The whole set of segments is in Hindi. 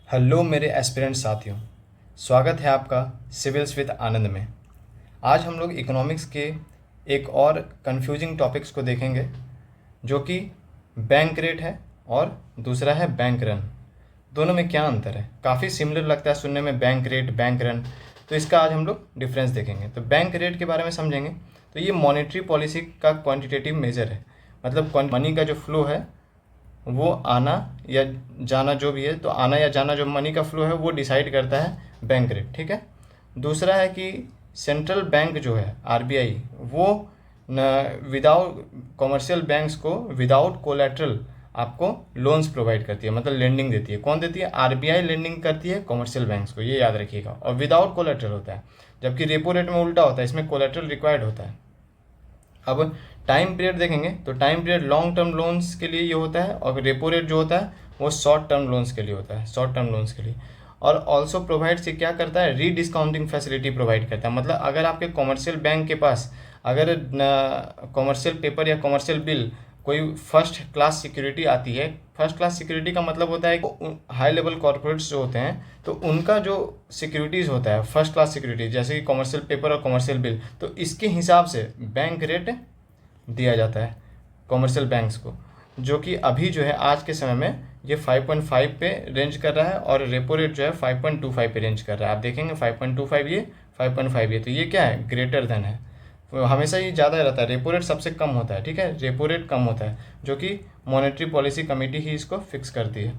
हेलो मेरे एस्पिरेंट साथियों, स्वागत है आपका सिविल्स विद आनंद में। आज हम लोग इकोनॉमिक्स के एक और कंफ्यूजिंग टॉपिक्स को देखेंगे जो कि बैंक रेट है और दूसरा है बैंक रन। दोनों में क्या अंतर है? काफ़ी सिमिलर लगता है सुनने में, बैंक रेट बैंक रन। तो इसका आज हम लोग डिफरेंस देखेंगे। तो बैंक रेट के बारे में समझेंगे। तो ये मॉनेटरी पॉलिसी का क्वांटिटेटिव मेजर है, मतलब मनी का जो फ्लो है वो आना या जाना जो भी है, तो आना या जाना जो मनी का फ्लो है वो डिसाइड करता है बैंक रेट। ठीक है। दूसरा है कि सेंट्रल बैंक जो है आरबीआई, वो विदाउट कॉमर्शियल बैंक्स को विदाउट कोलेट्रल आपको लोन्स प्रोवाइड करती है, मतलब लेंडिंग देती है। कौन देती है? आरबीआई लेंडिंग करती है कॉमर्शियल बैंक्स को, ये याद रखिएगा। और विदाउट कोलेट्रल होता है, जबकि रेपो रेट में उल्टा होता है, इसमें कोलेट्रल रिक्वायर्ड होता है। अब टाइम पीरियड देखेंगे तो time period long term loans के लिए ये होता है, और रेपो रेट जो होता है वो शॉर्ट टर्म लोन्स के लिए होता है, शॉर्ट टर्म लोन्स के लिए। और ऑल्सो प्रोवाइड से क्या करता है? री डिस्काउंटिंग फैसिलिटी प्रोवाइड करता है। मतलब अगर आपके कॉमर्शियल बैंक के पास अगर कॉमर्शियल पेपर या कॉमर्शियल बिल कोई फर्स्ट क्लास सिक्योरिटी आती है, फर्स्ट क्लास सिक्योरिटी का मतलब होता है कि हाई लेवल कॉर्पोरेट्स जो होते हैं तो उनका जो सिक्योरिटीज़ होता है फर्स्ट क्लास सिक्योरिटी, जैसे कि कॉमर्शियल पेपर और कॉमर्शियल बिल, तो इसके हिसाब से बैंक रेट दिया जाता है कॉमर्शियल बैंक्स को, जो कि अभी जो है आज के समय में ये 5.5 पे रेंज कर रहा है, और रेपो रेट जो है 5.25 पे रेंज कर रहा है। आप देखेंगे 5.25 ये, 5.5 ये, तो ये क्या है? ग्रेटर देन है। तो हमेशा ये ज़्यादा रहता है, रेपो रेट सबसे कम होता है। ठीक है, रेपो रेट कम होता है, जो कि मॉनेटरी पॉलिसी कमेटी ही इसको फिक्स करती है।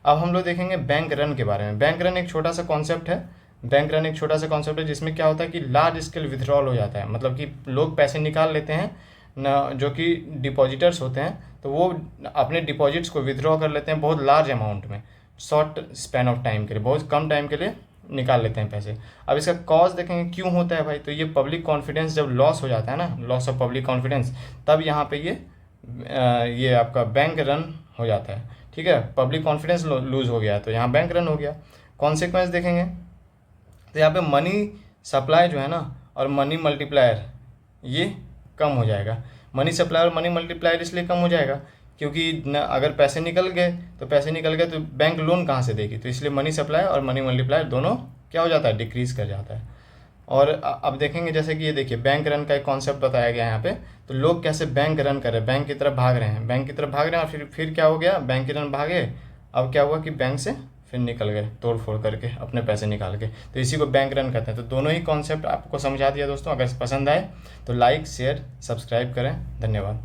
अब हम लोग देखेंगे बैंक रन के बारे में। बैंक रन एक छोटा सा कॉन्सेप्ट है। बैंक रन एक छोटा सा कॉन्सेप्ट है जिसमें क्या होता है कि लार्ज स्केल विथड्रॉल हो जाता है, मतलब कि लोग पैसे निकाल लेते हैं न, जो कि डिपॉजिटर्स होते हैं, तो वो अपने डिपॉजिट्स को विथड्रॉ कर लेते हैं बहुत लार्ज अमाउंट में, शॉर्ट स्पैन ऑफ टाइम के लिए, बहुत कम टाइम के लिए निकाल लेते हैं पैसे। अब इसका कॉज देखेंगे क्यों होता है भाई, तो ये पब्लिक कॉन्फिडेंस जब लॉस हो जाता है ना, लॉस ऑफ पब्लिक कॉन्फिडेंस, तब यहाँ पे ये आपका बैंक रन हो जाता है। ठीक है, पब्लिक कॉन्फिडेंस लूज हो गया तो यहाँ बैंक रन हो गया। कॉन्सिक्वेंस देखेंगे तो यहाँ पे मनी सप्लाई जो है ना और मनी मल्टीप्लायर ये कम हो जाएगा। मनी सप्लाई और मनी मल्टीप्लायर इसलिए कम हो जाएगा क्योंकि न अगर पैसे निकल गए तो बैंक लोन कहाँ से देगी, तो इसलिए मनी सप्लाई और मनी मल्टीप्लायर दोनों क्या हो जाता है? डिक्रीज कर जाता है। और अब देखेंगे जैसे कि ये देखिए बैंक रन का एक कॉन्सेप्ट बताया गया है यहाँ पे। तो लोग कैसे बैंक रन कर रहे हैं, बैंक की तरफ भाग रहे हैं, बैंक की तरफ भाग रहे हैं, और फिर क्या हो गया? बैंक की तरफ भागे, अब क्या हुआ कि बैंक से फिर निकल गए तोड़ फोड़ करके अपने पैसे निकाल के, तो इसी को बैंक रन कहते हैं। तो दोनों ही कॉन्सेप्ट आपको समझा दिया दोस्तों। अगर पसंद आए तो लाइक शेयर सब्सक्राइब करें। धन्यवाद।